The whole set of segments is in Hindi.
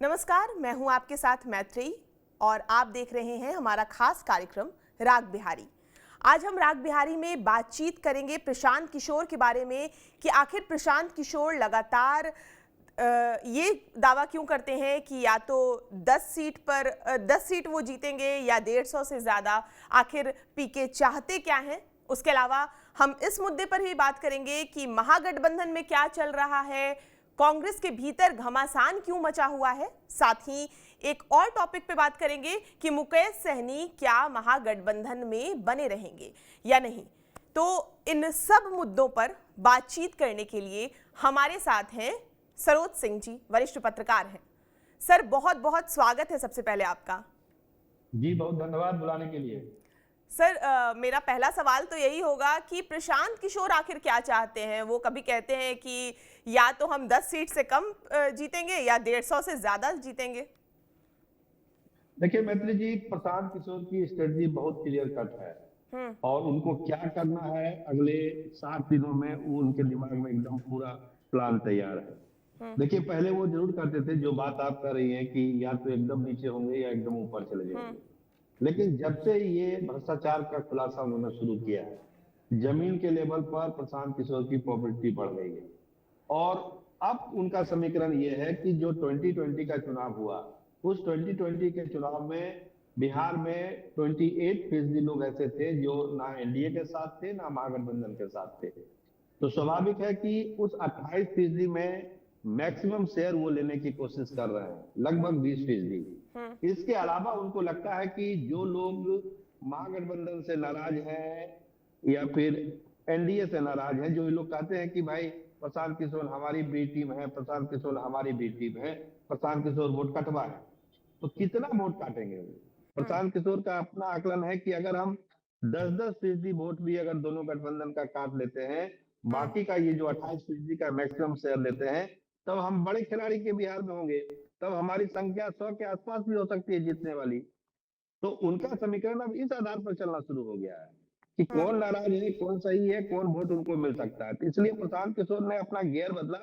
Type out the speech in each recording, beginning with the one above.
नमस्कार, मैं हूं आपके साथ मैत्रेयी और आप देख रहे हैं हमारा खास कार्यक्रम राग बिहारी। आज हम राग बिहारी में बातचीत करेंगे प्रशांत किशोर के बारे में कि आखिर प्रशांत किशोर लगातार ये दावा क्यों करते हैं कि या तो 10 सीट वो जीतेंगे या 150 से ज़्यादा। आखिर पीके चाहते क्या हैं? उसके अलावा हम इस मुद्दे पर भी बात करेंगे कि महागठबंधन में क्या चल रहा है, कांग्रेस के भीतर घमासान क्यों मचा हुआ है। साथ ही एक और टॉपिक पे बात करेंगे कि मुकेश सहनी क्या महागठबंधन में बने रहेंगे या नहीं। तो इन सब मुद्दों पर बातचीत करने के लिए हमारे साथ हैं सरोज सिंह जी, वरिष्ठ पत्रकार हैं। सर, बहुत बहुत स्वागत है सबसे पहले आपका। जी बहुत धन्यवाद बुलाने के लिए। सर, मेरा पहला सवाल तो यही होगा कि प्रशांत किशोर आखिर क्या चाहते हैं। वो कभी कहते हैं कि या तो हम 10 सीट से कम जीतेंगे या 150 से ज्यादा जीतेंगे। देखिए मैत्री जी, प्रशांत किशोर की स्ट्रेटजी बहुत क्लियर कट है और उनको क्या करना है अगले 7 दिनों में वो उनके दिमाग में एकदम पूरा प्लान तैयार है। देखिए पहले वो जरूर करते थे जो बात आप कर रही हैं कि या तो एकदम नीचे होंगे या एकदम ऊपर चले जाएंगे, लेकिन जब से ये भ्रष्टाचार का खुलासा उन्होंने शुरू किया है, जमीन के लेवल पर प्रशांत किशोर की पॉपुलैरिटी बढ़ गई है। और अब उनका समीकरण ये है कि जो 2020 का चुनाव हुआ, उस 2020 के चुनाव में बिहार में 28% लोग ऐसे थे जो ना एनडीए के साथ थे ना महागठबंधन के साथ थे। तो स्वाभाविक है कि उस 28% में मैक्सिमम शेयर वो लेने की कोशिश कर रहे हैं, लगभग 20%। इसके अलावा उनको लगता है कि जो लोग महागठबंधन से नाराज हैं या फिर एनडीए से नाराज हैं, जो लोग कहते हैं कि भाई प्रशांत किशोर हमारी बी टीम है, प्रशांत किशोर हमारी बी टीम है, प्रशांत किशोर वोट कटवा है, तो कितना वोट काटेंगे वो? प्रशांत किशोर का अपना आकलन है कि अगर हम 10-10% वोट भी अगर दोनों गठबंधन का काट लेते हैं, बाकी का ये जो 28% का मैक्सिमम शेयर लेते हैं, तब हम बड़े खिलाड़ी के बिहार में होंगे, तब हमारी संख्या 100 के आसपास भी हो सकती है जीतने वाली। तो उनका समीकरण अब इस आधार पर चलना शुरू हो गया है कि कौन नाराज है, कौन सही है, कौन वोट उनको मिल सकता है। तो इसलिए प्रशांत किशोर ने अपना गियर बदला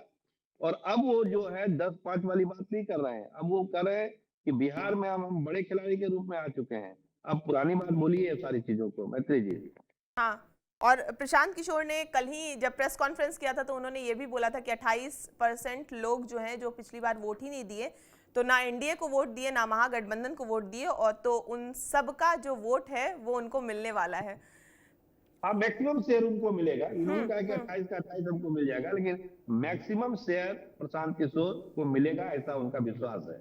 और अब वो जो है 10-5 वाली बात नहीं कर रहे हैं। अब वो कर रहे हैं कि बिहार में अब हम बड़े खिलाड़ी के रूप में आ चुके हैं। अब पुरानी बात बोली है सारी चीजों को, मैत्री जी। हाँ, और प्रशांत किशोर ने कल ही जब प्रेस कॉन्फ्रेंस किया था तो उन्होंने ये भी बोला था कि 28% लोग जो हैं, जो पिछली बार वोट ही नहीं दिए, तो ना एनडीए को वोट दिए ना महागठबंधन को वोट दिए, और तो उन सब का जो वोट है वो उनको मिलने वाला है। हाँ, मैक्सिमम शेयर उनको मिलेगा। इन्होंने कहा कि 28 का 28 हमको मिल जाएगा, लेकिन मैक्सिमम शेयर प्रशांत किशोर को मिलेगा, ऐसा उनका विश्वास है।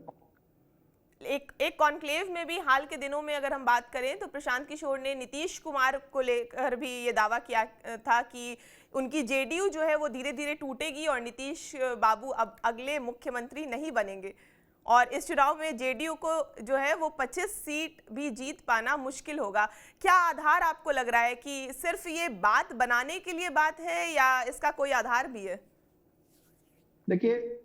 एक कॉन्क्लेव में भी हाल के दिनों में अगर हम बात करें तो प्रशांत किशोर ने नीतीश कुमार को लेकर भी ये दावा किया था कि उनकी जेडीयू जो है वो धीरे धीरे टूटेगी और नीतीश बाबू अब अगले मुख्यमंत्री नहीं बनेंगे, और इस चुनाव में जेडीयू को जो है वो 25 सीट भी जीत पाना मुश्किल होगा। क्या आधार आपको लग रहा है कि सिर्फ ये बात बनाने के लिए बात है या इसका कोई आधार भी है? देखिए,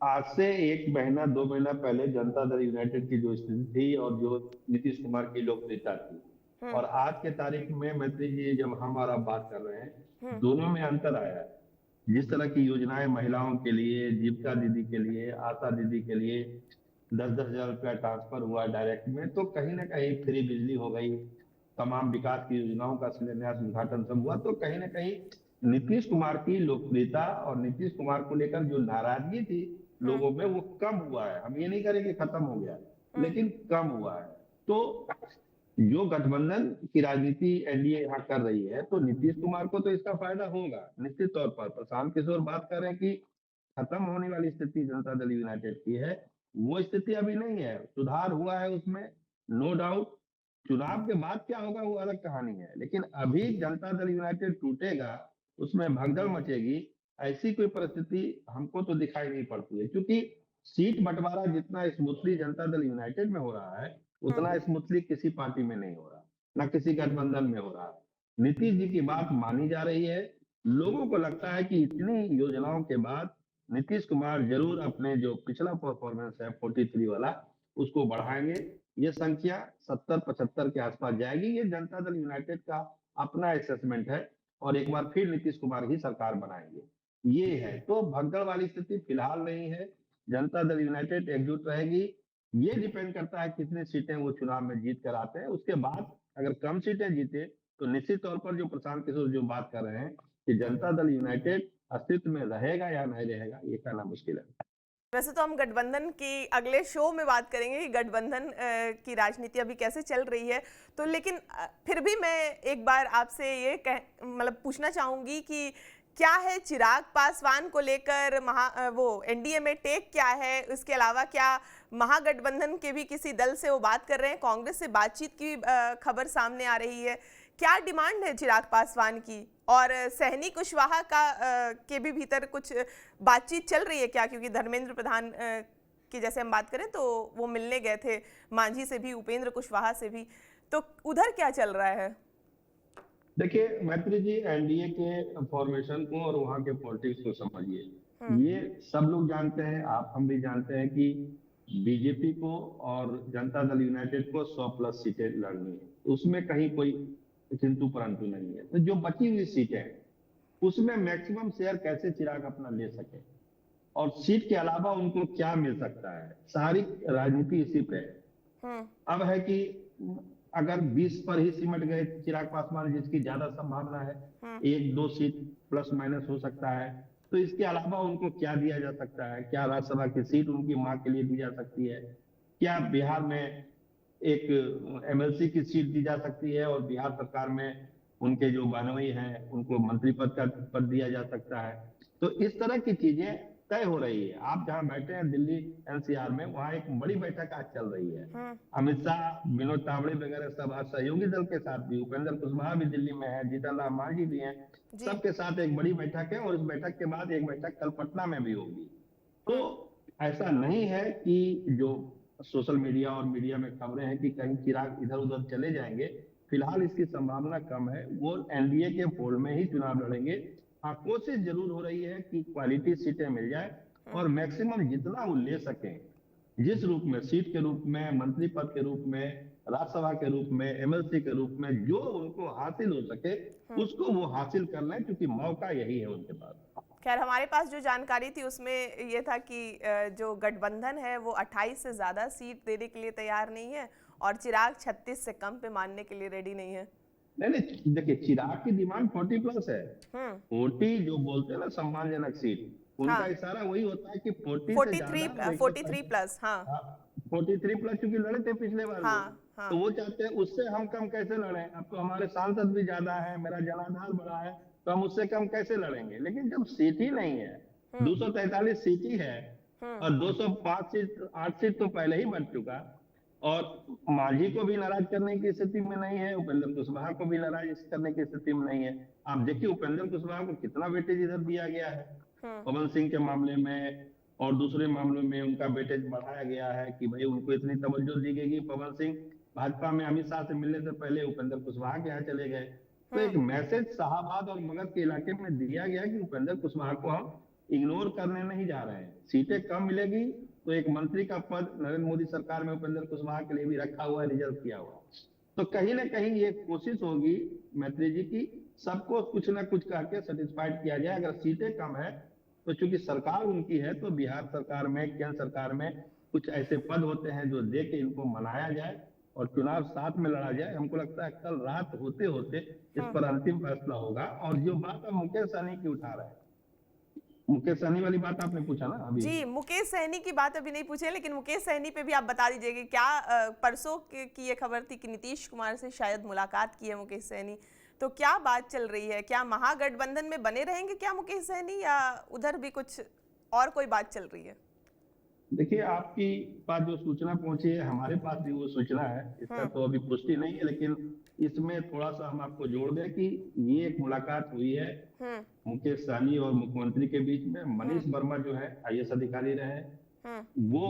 आज से 1 महीना 2 महीना पहले जनता दल यूनाइटेड की जो स्थिति थी और जो नीतीश कुमार की लोकप्रियता थी, और आज के तारीख में मैत्री जी जब हम और आप बात कर रहे हैं, दोनों में अंतर आया है। जिस तरह की योजनाएं महिलाओं के लिए, जीविका दीदी के लिए, आशा दीदी के लिए 10-10 हजार रुपया ट्रांसफर हुआ डायरेक्ट में, तो कहीं ना कहीं फ्री बिजली हो गई, तमाम विकास की योजनाओं का शिलान्यास उद्घाटन सब हुआ, तो कहीं ना कहीं नीतीश कुमार की लोकप्रियता और नीतीश कुमार को लेकर जो नाराजगी थी लोगों में वो कम हुआ है। हम ये नहीं करें कि खत्म हो गया, लेकिन कम हुआ है। तो जो गठबंधन की राजनीति एनडीए यहाँ कर रही है, तो नीतीश कुमार को तो इसका फायदा होगा निश्चित तौर पर। प्रशांत किशोर बात कर रहे हैं कि खत्म होने वाली स्थिति जनता दल यूनाइटेड की है, वो स्थिति अभी नहीं है, सुधार हुआ है उसमें, नो डाउट। चुनाव के बाद क्या होगा वो अलग कहानी है, लेकिन अभी जनता दल यूनाइटेड टूटेगा, उसमें भगदड़ मचेगी, ऐसी कोई परिस्थिति हमको तो दिखाई नहीं पड़ती है। क्योंकि सीट बंटवारा जितना स्मूथली जनता दल यूनाइटेड में हो रहा है, उतना स्मूथली किसी पार्टी में नहीं हो रहा, ना किसी गठबंधन में हो रहा है। नीतीश जी की बात मानी जा रही है। लोगों को लगता है कि इतनी योजनाओं के बाद नीतीश कुमार जरूर अपने जो पिछला परफॉर्मेंस है 43 वाला, उसको बढ़ाएंगे। ये संख्या 70-75 के आसपास जाएगी। ये जनता दल यूनाइटेड का अपना असेसमेंट है, और एक बार फिर नीतीश कुमार ही सरकार बनाएंगे, ये है। तो भगदड़ वाली स्थिति फिलहाल नहीं है। जनता दल यूनाइटेड एकजुट रहेगी। ये डिपेंड करता है कितनी सीटें वो चुनाव में जीत कर आते हैं। उसके बाद अगर कम सीटें जीते तो निश्चित तौर पर जो प्रशांत किशोर जो बात कर रहे हैं कि जनता दल यूनाइटेड अस्तित्व में रहेगा या नहीं रहेगा, ये कहना मुश्किल है। वैसे तो हम गठबंधन की अगले शो में बात करेंगे कि गठबंधन की राजनीति अभी कैसे चल रही है, तो लेकिन फिर भी मैं एक बार आपसे ये मतलब पूछना चाहूंगी कि क्या है चिराग पासवान को लेकर वो एनडीए में टेक क्या है, उसके अलावा क्या महागठबंधन के भी किसी दल से वो बात कर रहे हैं, कांग्रेस से बातचीत की खबर सामने आ रही है, क्या डिमांड है चिराग पासवान की, और सहनी कुशवाहा का के भी भीतर कुछ बातचीत चल रही है क्या, क्योंकि धर्मेंद्र प्रधान की जैसे हम बात करें तो वो मिलने गए थे मांझी से भी, उपेंद्र कुशवाहा से भी, तो उधर क्या चल रहा है? देखिए मैत्री जी, एनडीए के फॉर्मेशन को और वहां के पॉलिटिक्स को समझिए। ये सब लोग जानते हैं, आप हम भी जानते हैं कि बीजेपी को और जनता दल यूनाइटेड को 100+ सीटें लड़नी है, उसमें कहीं कोई किंतु परंतु नहीं है। तो जो बची हुई सीटें हैं उसमें मैक्सिमम शेयर कैसे चिराग अपना ले सके और सीट के अलावा उनको क्या मिल सकता है, सारी राजनीति इसी पे है। अब है कि अगर 20 पर ही सिमट गए चिराग पासवान, जिसकी ज्यादा संभावना है, 1-2 सीट प्लस माइनस हो सकता है, तो इसके अलावा उनको क्या दिया जा सकता है? क्या राज्यसभा की सीट उनकी मां के लिए दी जा सकती है? क्या बिहार में एक एमएलसी की सीट दी जा सकती है और बिहार सरकार में उनके जो बानोई हैं उनको मंत्री पद का पद दिया जा सकता है? तो इस तरह की चीजें तय हो रही है। आप जहां बैठे हैं दिल्ली एनसीआर में, वहां एक बड़ी बैठक आज चल रही है। अमित शाह, विनोद तावड़े वगैरह सब आज सहयोगी दल के साथ भी, उपेंद्र कुशवाहा भी दिल्ली में है, जीतन राम मांझी भी हैं, सबके साथ एक बड़ी बैठक है और इस बैठक के बाद एक बैठक कल पटना में भी होगी। तो ऐसा नहीं है कि जो सोशल मीडिया और मीडिया में खबरें हैं कि कहीं चिराग इधर उधर चले जाएंगे, फिलहाल इसकी संभावना कम है। वो एनडीए के फोल्ड में ही चुनाव लड़ेंगे। हाँ, कोशिश जरूर हो रही है कि क्वालिटी सीटें मिल जाए और मैक्सिमम जितना वो ले सकें, जिस रूप में, सीट के रूप में, मंत्री पद के रूप में, राज्यसभा के रूप में, एमएलसी के रूप में, जो उनको हासिल हो सके उसको वो हासिल कर लें, क्योंकि मौका यही है उनके पास। खैर, हमारे पास जो जानकारी थी उसमें ये था कि जो गठबंधन है वो 28 से ज्यादा सीट देने के लिए तैयार नहीं है और चिराग 36 से कम पे मानने के लिए रेडी नहीं है। नहीं, देखिए चिराग की डिमांड 40+ है। 40 जो बोलते हैं ना सम्मानजनक सीट, उनका इशारा वही होता है कि 43+। हाँ, 43+ क्योंकि लड़े थे पिछले बार। तो वो चाहते हैं उससे हम कम कैसे लड़े, अब तो हमारे सांसद भी ज्यादा है, मेरा जनाधार बड़ा है, तो हम उससे कम कैसे लड़ेंगे। लेकिन जब सीट ही नहीं है, 243 सीट ही है और 205 सीट, 8 सीट तो पहले ही बन चुका, और मांझी को भी नाराज करने की स्थिति में नहीं है, उपेंद्र कुशवाहा को भी नाराज करने की स्थिति में नहीं है। आप देखिए उपेंद्र कुशवाहा को कितना वेटेज इधर दिया गया है पवन सिंह के मामले में, और दूसरे मामलों में उनका वेटेज बढ़ाया गया है कि भाई उनको इतनी तवज्जो दी गई। पवन सिंह भाजपा में अमित शाह से मिलने से पहले उपेंद्र कुशवाहा के यहाँ चले गए। तो एक मैसेज शाहाबाद और मगध के इलाके में दिया गया कि उपेंद्र कुशवाहा को हम इग्नोर करने नहीं जा रहे हैं। सीटें कम मिलेगी तो एक मंत्री का पद नरेंद्र मोदी सरकार में उपेंद्र कुशवाहा के लिए भी रखा हुआ है, रिजर्व किया हुआ। तो कहीं ना कहीं ये कोशिश होगी मैत्री जी की सबको कुछ ना कुछ कह के सेटिस्फाइड किया जाए। अगर सीटें कम है तो चूंकि सरकार उनकी है, तो बिहार सरकार में, केंद्र सरकार में कुछ ऐसे पद होते हैं जो दे के इनको मनाया जाए और चुनाव साथ में लड़ा जाए। हमको लगता है कल रात होते होते इस पर अंतिम फैसला होगा। और जो बात हम मुकेश सहनी की उठा रहे हैं, मुकेश सहनी वाली बात आपने पूछा ना अभी। जी, मुकेश सहनी की बात अभी नहीं पूछे, लेकिन मुकेश सहनी पे भी आप बता दीजिए कि क्या परसों की ये खबर थी कि नीतीश कुमार से शायद मुलाकात की है मुकेश सहनी, तो क्या बात चल रही है? क्या महागठबंधन में बने रहेंगे क्या मुकेश सहनी, या उधर भी कुछ और कोई बात चल रही है? देखिए आपकी पास जो सूचना पहुंची है, हमारे पास भी वो सूचना है, इसका तो अभी पुष्टि नहीं है, लेकिन इसमें थोड़ा सा हम आपको जोड़ दें कि ये एक मुलाकात हुई है मुकेश सहनी और मुख्यमंत्री के बीच में। मनीष वर्मा जो है आईएएस अधिकारी रहे, वो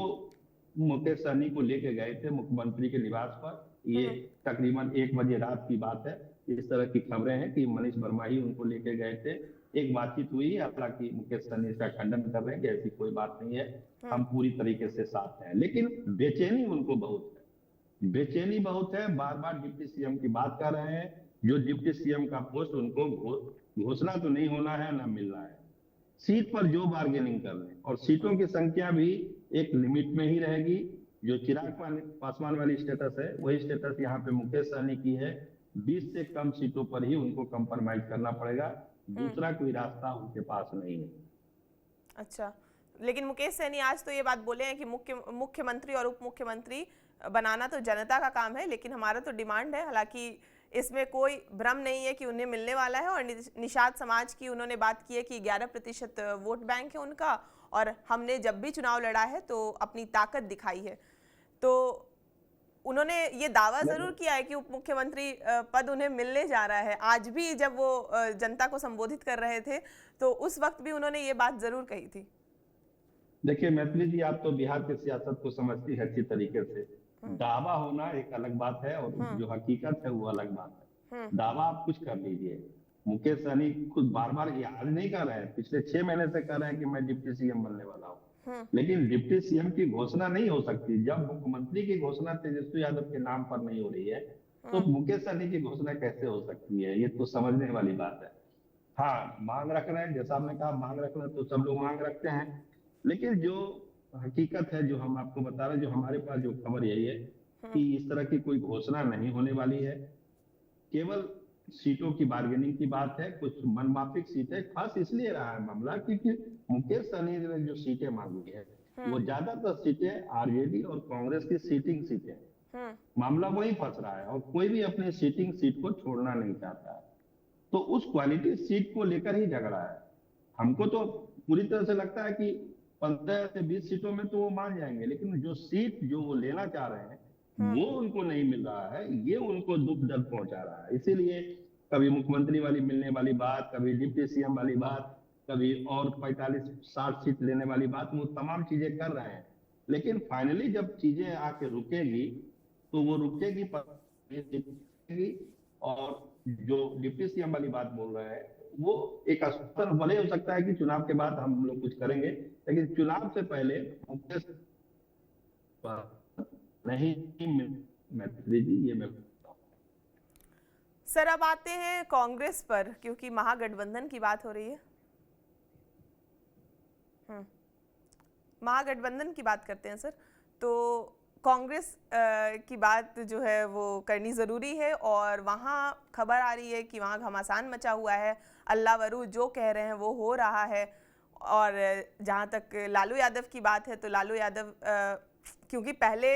मुकेश सहनी को लेके गए थे मुख्यमंत्री के निवास पर। ये तकरीबन 1 बजे रात की बात है। इस तरह की खबरें हैं कि मनीष वर्मा ही उनको लेके गए थे। एक बातचीत हुई है, हालांकि मुकेश सहनी इसका खंडन कर रहे हैं कि ऐसी कोई बात नहीं है, हम पूरी तरीके से साथ हैं। लेकिन बेचैनी उनको बहुत है, बेचैनी बहुत है। बार बार डिप्टी सीएम की बात कर रहे हैं, जो डिप्टी सीएम का पोस्ट उनको घोषणा तो नहीं होना है, ना मिलना है। सीट पर जो बार्गेनिंग कर रहे हैं, और सीटों की संख्या भी एक लिमिट में ही रहेगी। जो चिराग पासवान वाली स्टेटस है वही स्टेटस यहाँ पे मुकेश सहनी की है। 20 से कम सीटों पर ही उनको कंप्रोमाइज करना पड़ेगा, दूसरा कोई रास्ता उनके पास नहीं है। अच्छा, लेकिन मुकेश सहनी आज तो ये बात बोले हैं कि मुख्यमंत्री और उप मुख्यमंत्री बनाना तो जनता का काम है, लेकिन हमारा तो डिमांड है। हालांकि इसमें कोई भ्रम नहीं है कि उन्हें मिलने वाला है, और निषाद समाज की उन्होंने बात की है कि 11% वोट बैंक है उनका, और हमने जब भी चुनाव लड़ा है तो अपनी ताकत दिखाई है। तो उन्होंने ये दावा जरूर किया है कि उप मुख्यमंत्री पद उन्हें मिलने जा रहा है। आज भी जब वो जनता को संबोधित कर रहे थे तो उस वक्त भी उन्होंने ये बात जरूर कही थी। देखिए मैथिली जी, आप तो बिहार की सियासत को समझती है अच्छी तरीके से। दावा होना एक अलग बात है और जो हकीकत है वो अलग बात है। दावा आप कुछ कर लीजिए, मुकेश सहनी खुद बार बार याद नहीं कर रहे हैं, पिछले 6 महीने से कर रहे हैं कि मैं डिप्टी सीएम बनने वाला हूँ, लेकिन डिप्टी सीएम की घोषणा नहीं हो सकती जब मुख्यमंत्री की घोषणा तेजस्वी यादव के नाम पर नहीं हो रही है, तो मुकेश सहनी की घोषणा कैसे हो सकती है? ये तो समझने वाली बात है। हाँ, मांग रख रहे हैं, जैसा आपने कहा मांग रख रहे हैं, तो सब लोग मांग रखते हैं, लेकिन जो हकीकत है, जो हम आपको बता रहे हैं, जो हमारे पास जो खबर यही है कि इस तरह की कोई घोषणा नहीं होने वाली है। केवल सीटों की बार्गेनिंग की बात है, कुछ मनमाफिक सीटें, खास इसलिए रहा है मामला क्योंकि मुकेश सहनी ने जो सीटें मांगी है वो ज्यादातर सीटें आरजेडी और कांग्रेस की सीटिंग सीटें, मामला वही फंस रहा है और कोई भी अपनी सीटिंग सीट को छोड़ना नहीं चाहता है। तो उस क्वालिटी सीट को लेकर ही झगड़ा है। हमको तो पूरी तरह से लगता है कि 15 से 20 सीटों में तो वो मान जाएंगे, लेकिन जो सीट जो वो लेना चाह रहे हैं वो उनको नहीं मिल रहा है, ये उनको दुख दर्द पहुंचा रहा है। इसीलिए कभी मुख्यमंत्री वाली मिलने वाली बात, कभी डिप्टी सीएम वाली बात, कभी और 45-60 सीट लेने वाली बात, वो तमाम चीजें कर रहे हैं, लेकिन फाइनली जब चीजें आके रुकेगी तो वो रुकेगी। और जो डिप्टी सीएम वाली बात बोल रहे हैं वो एक अस्तर भले हो सकता है कि चुनाव के बाद हम लोग कुछ करेंगे, लेकिन चुनाव से पहले मुकेश नहीं मैत्री जी, ये मैं सर अब आते हैं कांग्रेस पर, क्योंकि महागठबंधन की बात हो रही है। महागठबंधन की बात करते हैं सर। तो कांग्रेस की बात जो है वो करनी ज़रूरी है, और वहाँ खबर आ रही है कि वहाँ घमासान मचा हुआ है, अल्लाह वरू जो कह रहे हैं वो हो रहा है। और जहाँ तक लालू यादव की बात है तो लालू यादव क्योंकि पहले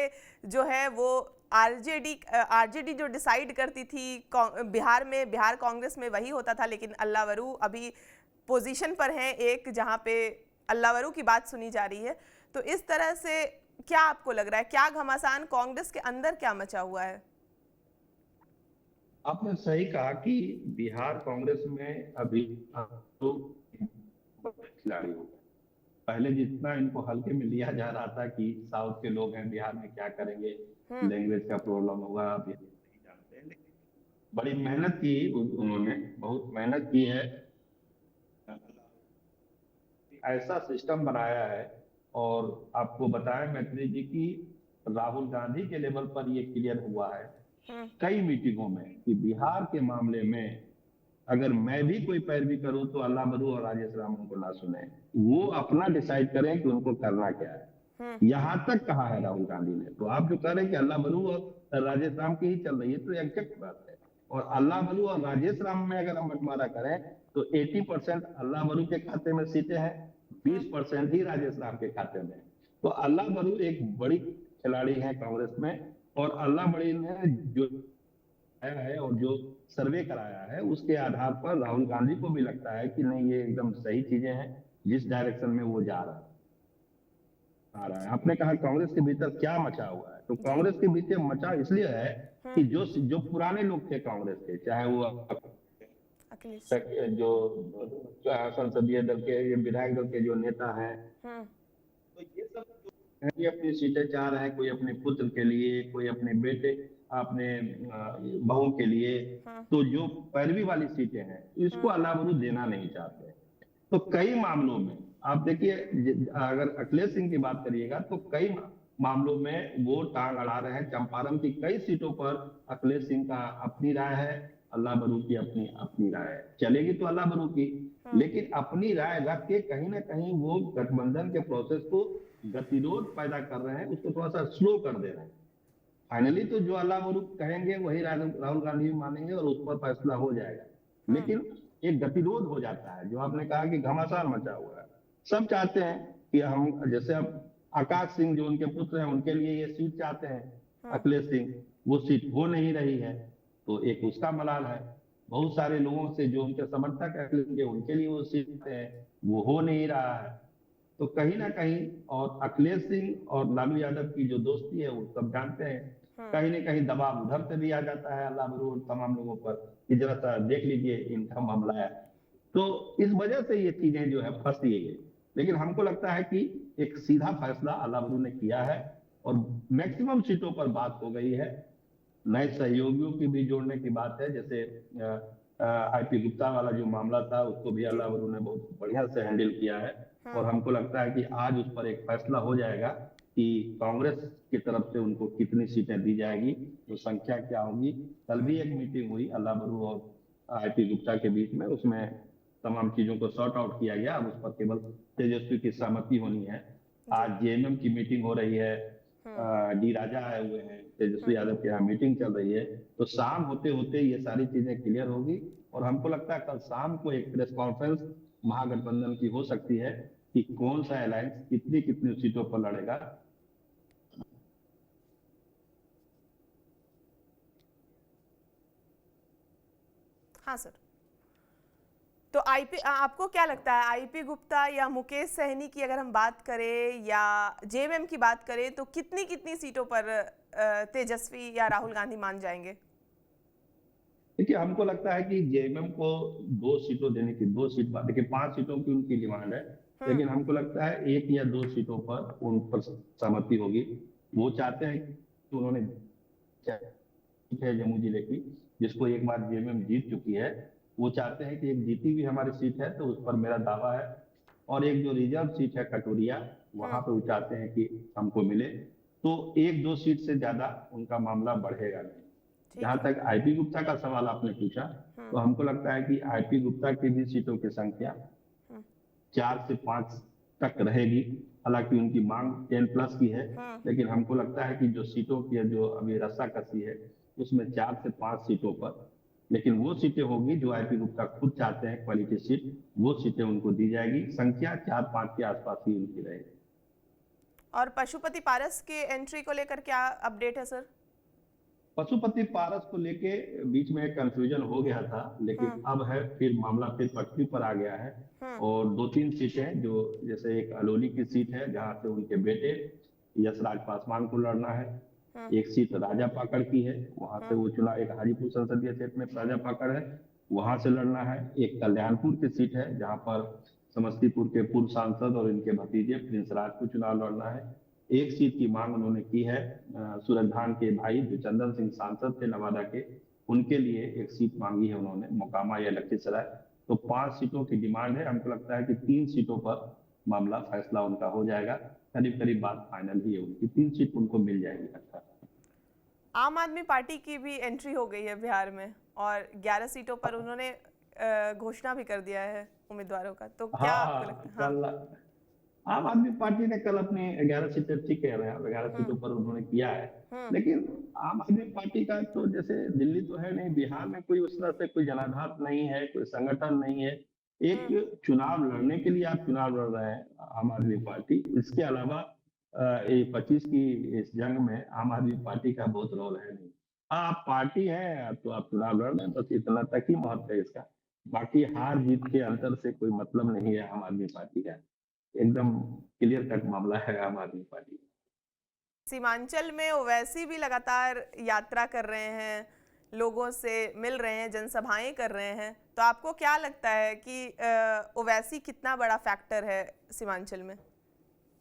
जो है वो आरजेडी जो डिसाइड करती थी बिहार में, बिहार कांग्रेस में वही होता था, लेकिन अल्लाह वरू अभी पोजीशन पर हैं एक जहाँ पे अल्लाह वरू की बात सुनी जा रही है। तो इस तरह से क्या आपको लग रहा है, क्या घमासान कांग्रेस के अंदर क्या मचा हुआ है? आपने सही कहा कि बिहार कांग्रेस में अभी तो खिलाड़ी हो गए। पहले जितना इनको हल्के में लिया जा रहा था कि साउथ के लोग हैं, बिहार में क्या करेंगे, लैंग्वेज का प्रॉब्लम होगा, अभी नहीं जानते हैं, लेकिन बड़ी मेहनत की उन्होंने, बहुत मेहनत की है, ऐसा सिस्टम बनाया है। और आपको बताएं मैत्री जी की राहुल गांधी के लेवल पर ये क्लियर हुआ है कई मीटिंगों में कि बिहार के मामले में अगर मैं भी कोई पैरवी करूं तो अल्लाह बरू और राजेश राम को ना सुने, वो अपना डिसाइड करें कि उनको करना क्या है। यहां तक कहा है राहुल गांधी ने। तो आप जो कह रहे हैं कि अल्लाह बरू और राजेश राम की ही चल रही है, तो एग्जैक्ट बात है। और अल्लाह बरू और राजेश राम में अगर हम बंटवारा करें तो 80% अल्लाह बरू के खाते में सीटें हैं, 20% ही राजेश राम के खाते में। तो अल्लाह बरू एक बड़ी खिलाड़ी है कांग्रेस में, और अल्लाह बड़ी ने जो है और जो सर्वे कराया है उसके आधार पर राहुल गांधी को भी लगता है कि नहीं, ये एकदम सही चीजें हैं, जिस डायरेक्शन में वो जा रहा है। आपने कहा कांग्रेस के भीतर क्या मचा हुआ है, तो कांग्रेस के भीतर मचा इसलिए है कि जो पुराने लोग थे कांग्रेस के, चाहे वो जो संसदीय दल के, विधायक दल के जो नेता हैं, तो ये सब ये अपनी सीटें चाह रहे हैं, कोई अपने पुत्र के लिए, कोई अपने बेटे, अपने बहू के लिए। तो जो पैरवी वाली सीटें हैं इसको अल्लाह बरू देना नहीं चाहते। तो कई मामलों में आप देखिए, अगर अखिलेश सिंह की बात करिएगा तो कई मामलों में वो टांग अड़ा रहे हैं। चंपारण की कई सीटों पर अखिलेश सिंह का अपनी राय है, अल्लाह बरू की अपनी राय है। चलेगी तो अल्लाह बरू की, लेकिन अपनी राय रख के कहीं ना कहीं वो गठबंधन के प्रोसेस को गतिरोध पैदा कर रहे हैं उसको थोड़ा सा स्लो कर दे रहे हैं। फाइनली तो जो अल्लाह मरूफ कहेंगे वही राहुल गांधी भी मानेंगे और उस पर फैसला हो जाएगा, लेकिन एक गतिरोध हो जाता है। जो आपने कहा कि घमासान मचा हुआ है, सब चाहते हैं कि हम, जैसे अब आकाश सिंह जो उनके पुत्र हैं उनके लिए ये सीट चाहते हैं अखिलेश सिंह, वो सीट हो नहीं रही है, तो एक उसका मलाल है। बहुत सारे लोगों से जो उनके समर्थक है उनके लिए वो सीट है, वो हो नहीं रहा है। तो कहीं ना कहीं, और अखिलेश सिंह और लालू यादव की जो दोस्ती है वो सब जानते हैं, कहीं ना कहीं दबाव उधर से भी आ जाता है अल्लाह मरूफ तमाम लोगों पर कि जरा सा देख लीजिए इनका मामला है। तो इस वजह से ये चीजें जो है फंस गई है। लेकिन हमको लगता है कि एक सीधा फैसला अल्लाह मरूफ ने किया है और मैक्सिमम सीटों पर बात हो गई है। नए सहयोगियों की भी जोड़ने की बात है, जैसे आईपी गुप्ता वाला जो मामला था उसको भी अल्लाह मरूफ ने बहुत बढ़िया से हैंडल किया है। और हमको लगता है कि आज उस पर एक फैसला हो जाएगा कि कांग्रेस की तरफ से उनको कितनी सीटें दी जाएगी, तो संख्या क्या होगी। कल भी एक मीटिंग हुई अल्लाह मरूफ और आईपी गुप्ता के बीच में, उसमें तमाम चीजों को सॉर्ट आउट किया गया। अब उस पर केवल तेजस्वी की सहमति होनी है। आज जेएमएम की मीटिंग हो रही है, डी राजा आए हुए हैं, तेजस्वी यादव के यहाँ मीटिंग चल रही है, तो शाम होते होते ये सारी चीजें क्लियर होगी। और हमको लगता है कल शाम को एक प्रेस कॉन्फ्रेंस महागठबंधन की हो सकती है कि कौन सा अलायंस कितनी कितनी सीटों पर लड़ेगा। हाँ सर, तो आईपी, आपको क्या लगता है आईपी गुप्ता या मुकेश सहनी की अगर हम बात करें या जेएमएम की बात करें तो कितनी कितनी सीटों पर तेजस्वी या राहुल गांधी मान जाएंगे? देखिए, हमको लगता है कि जेएमएम को 2 सीटों देने की, 2 सीट, देखिए 5 सीटों की उनकी डिमांड है, लेकिन हमको लगता है 1 या 2 सीटों पर उन पर सहमति होगी। वो चाहते हैं कि उन्होंने है जम्मू जिले की, जिसको एक बार जेएमएम जीत चुकी है, वो चाहते हैं कि एक जीती हुई हमारी सीट है तो उस पर मेरा दावा है, और एक जो रिजर्व सीट है कटोरिया, वहां पर वो चाहते हैं कि हमको मिले। तो 1-2 सीट से ज्यादा उनका मामला बढ़ेगा नहीं। जहां तक आईपी गुप्ता का सवाल आपने पूछा, तो हमको लगता है कि आईपी गुप्ता की भी सीटों की संख्या 4 से 5 तक रहेगी। हालांकि उनकी मांग 10+ की है, लेकिन हमको लगता है कि जो सीटों की जो अभी रस्साकसी है उसमें 4 से 5 सीटों पर, लेकिन वो सीटें होगी जो आईपी गुप्ता खुद चाहते हैं क्वालिटी सीट, वो सीटें उनको दी जाएगी। संख्या 4-5 के आसपास ही उनकी रहेगी। और पशुपति पारस के एंट्री को लेकर क्या अपडेट है सर? पशुपति पारस को लेके बीच में कंफ्यूजन हो गया था, लेकिन अब है फिर मामला फिर पटरी पर आ गया है। और 2-3 सीटें जो, जैसे एक अलोनी की सीट है जहां से उनके बेटे यशराज पासवान को लड़ना है, एक सीट राजा पाकड़ की है, वहां से वो चुनाव, एक हाजीपुर संसदीय क्षेत्र में राजा पाकड़ है, वहां से लड़ना है। एक कल्याणपुर की सीट है जहां पर समस्तीपुर के पूर्व सांसद और इनके भतीजे प्रिंस राज को चुनाव लड़ना है। एक सीट की मांग उन्होंने की है सूरज भान के भाई जो चंदन सिंह सांसद थे नवादा के, उनके लिए एक सीट मांगी है उन्होंने, मोकामा या लखीसराय। तो 5 सीटों की डिमांड है। हमको लगता है कि 3 सीटों पर मामला फैसला उनका हो जाएगा। करीब करीब बात फाइनल ही है उनकी, 3 सीट उनको मिल जाएगी लगता है। आम आदमी पार्टी की भी एंट्री हो गई है बिहार में और 11 सीटों पर उन्होंने घोषणा भी कर दिया है उम्मीदवारों का, तो क्या आपको लगता है? कल आम आदमी पार्टी ने कल अपनी 11 सीटें, ठीक कह रहे हैं, 11 सीटों पर उन्होंने किया है। लेकिन आम आदमी पार्टी का तो, जैसे दिल्ली तो है नहीं, बिहार में कोई उस तरह से कोई जनाधार नहीं है, कोई संगठन नहीं है। एक चुनाव लड़ने के लिए आप चुनाव लड़ रहे हैं आम आदमी पार्टी, इसके अलावा 25 की इस जंग में आम आदमी पार्टी का बहुत रोल है नहीं। आप पार्टी है तो आप चुनाव लड़ रहे हैं, बस इतना तक ही महत्व है इसका। बाकी हार जीत के अंतर से कोई मतलब नहीं है आम आदमी पार्टी का, एकदम क्लियर कट मामला है आम आदमी पार्टी। सीमांचल में ओवैसी भी लगातार यात्रा कर रहे हैं, लोगों से मिल रहे हैं, जनसभाएं कर रहे हैं, तो आपको क्या लगता है कि ओवैसी कितना बड़ा फैक्टर है सीमांचल में?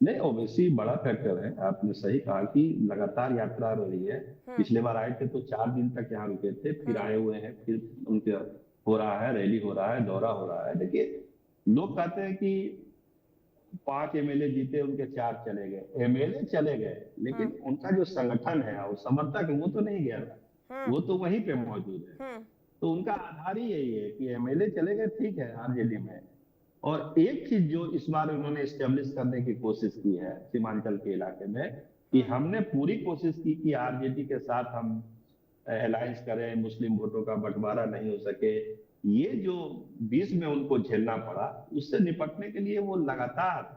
नहीं, ओवैसी बड़ा फैक्टर है। आपने सही कहा कि लगातार यात्रा रही है। पिछले बार आए थे तो 4 दिन तक यहाँ रुके थे, फिर आए हुए हैं, फिर उनके हो रहा है, रैली हो रहा है, दौरा हो रहा है। देखिए, लोग कहते हैं कि 5 एमएलए जीते, उनके 4 चले गए। एमएलए चले गए, लेकिन उनका जो संगठन है और समर्थक वो तो नहीं गया था, वो तो वहीं पे मौजूद है। तो उनका आधार ही यही है कि एमएलए चले गए, ठीक है, आरजेडी में, और एक चीज जो इस बार उन्होंने एस्टेब्लिश करने की कोशिश की है सीमांचल के इलाके में, कि हमने पूरी कोशिश की कि आरजेडी के साथ हम अलायंस करें, मुस्लिम वोटों का बंटवारा नहीं हो सके। ये जो 20 में उनको झेलना पड़ा, उससे निपटने के लिए वो लगातार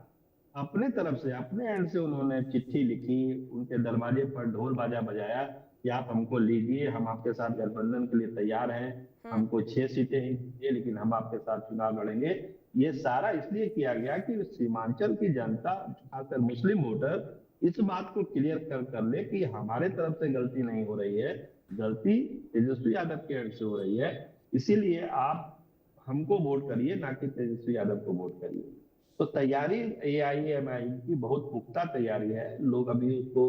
अपने तरफ से, अपने एंड से उन्होंने चिट्ठी लिखी, उनके दरवाजे पर ढोल बाजा बजाया कि आप हमको लीजिए, हम आपके साथ गठबंधन के लिए तैयार हैं, हमको 6 सीटें ही दीजिए, लेकिन हम आपके साथ चुनाव लड़ेंगे। ये सारा इसलिए किया गया कि सीमांचल की जनता, खासकर मुस्लिम वोटर, इस बात को क्लियर कर ले कि हमारे तरफ से गलती नहीं हो रही है, गलती तेजस्वी यादव के एंड से हो रही है। इसीलिए आप हमको वोट करिए, ना कि तेजस्वी यादव को वोट करिए। तो तैयारी एआईएमआईएम की बहुत पुख्ता तैयारी है। लोग अभी उसको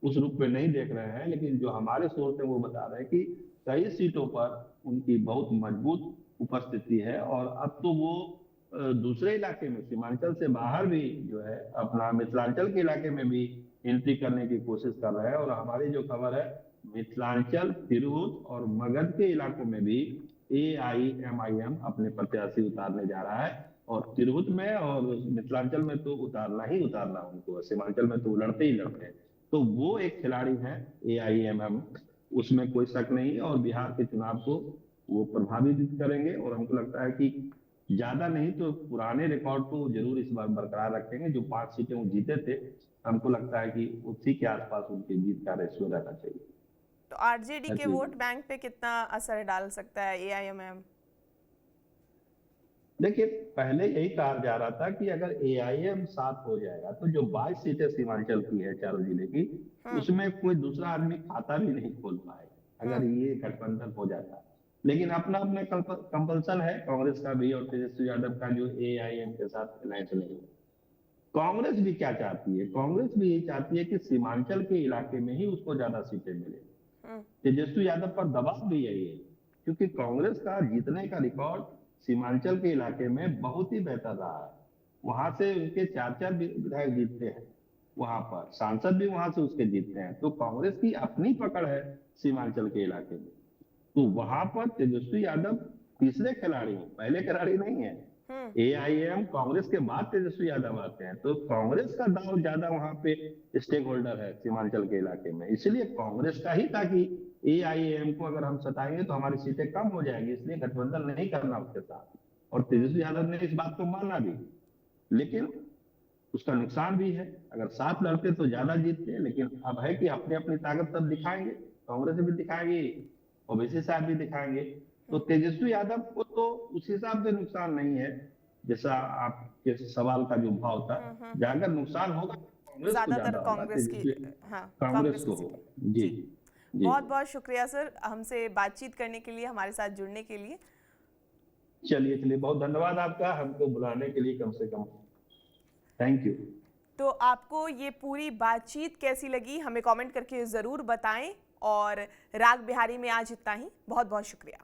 उस रूप में नहीं देख रहे हैं, लेकिन जो हमारे सोर्स है वो बता रहे हैं कि कई सीटों पर उनकी बहुत मजबूत उपस्थिति है। और अब तो वो दूसरे इलाके में, सीमांचल से बाहर भी जो है, अपना मिथिलांचल के इलाके में भी एंट्री करने की कोशिश कर रहे हैं। और हमारी जो खबर है, मिथिलांचल, तिरहुत और मगध के इलाकों में भी एआईएमआईएम अपने प्रत्याशी उतारने जा रहा है। और तिरहुत में और मिथिलांचल में तो उतारना ही उतारना उनको, सीमांचल में तो लड़ते ही लड़ते हैं। तो वो एक खिलाड़ी है एआईएमआईएम, उसमें कोई शक नहीं। और बिहार के चुनाव को वो प्रभावित करेंगे। और हमको लगता है कि ज्यादा नहीं तो पुराने रिकॉर्ड को जरूर इस बार बरकरार रखेंगे। जो 5 सीटें वो जीते थे, हमको लगता है कि उसी के आसपास उनकी जीत का रेशियो रहना चाहिए। तो आरजेडी के वोट बैंक पे कितना असर डाल सकता है एआईएमआईएम? देखिए, पहले यही कहा जा रहा था कि अगर एआईएम साथ हो जाएगा तो जो 22 सीटें सीमांचल की है, चारों जिले की, उसमें कोई दूसरा आदमी खाता भी नहीं खोल पाएगा अगर ये गठबंधन हो जाता। लेकिन अपना अपना कंपल्सन है कांग्रेस का भी और तेजस्वी यादव का, जो एआईएम के साथ अलायंस नहीं है। कांग्रेस भी क्या चाहती है? कांग्रेस भी यही चाहती है कि सीमांचल के इलाके में ही उसको ज्यादा सीटें मिले। तेजस्वी यादव पर दबाव भी यही है, क्योंकि कांग्रेस का जीतने का रिकॉर्ड सीमांचल के इलाके में बहुत ही बेहतर रहा है। वहां से उनके 4 विधायक जीतते हैं, वहां पर सांसद भी वहां से उसके जीतते हैं। तो कांग्रेस की अपनी पकड़ है सीमांचल के इलाके में। तो वहां पर तेजस्वी यादव तीसरे खिलाड़ी हैं, पहले खिलाड़ी नहीं है। एआईएम कांग्रेस के बाद तेजस्वी यादव आते हैं। तो कांग्रेस का दाव ज्यादा वहां पे स्टेक होल्डर है सीमांचल के इलाके में। इसलिए कांग्रेस का ही था कि एआईएम को अगर हम सताएंगे तो हमारी सीटें कम हो जाएंगी, इसलिए गठबंधन नहीं करना उसके साथ। और तेजस्वी यादव ने इस बात को माना भी, लेकिन उसका नुकसान भी है। अगर साथ लड़ते तो ज्यादा जीतते, लेकिन अब है कि अपनी अपनी ताकत सब दिखाएंगे, कांग्रेस भी दिखाएंगे, ओबीसी साहब भी दिखाएंगे। तो तेजस्वी यादव को तो उस हिसाब से नुकसान नहीं है, जैसा आपके सवाल का जो भाव था। अगर नुकसान होगा ज्यादातर कांग्रेस की, कांग्रेस को हो। जी, बहुत बहुत शुक्रिया सर, हमसे बातचीत करने के लिए, हमारे साथ जुड़ने के लिए। चलिए, बहुत धन्यवाद आपका, हमको बुलाने के लिए कम से कम। Thank you. तो आपको ये पूरी बातचीत कैसी लगी, हमें कमेंट करके जरूर बताएं। और राग बिहारी में आज इतना ही, बहुत बहुत शुक्रिया।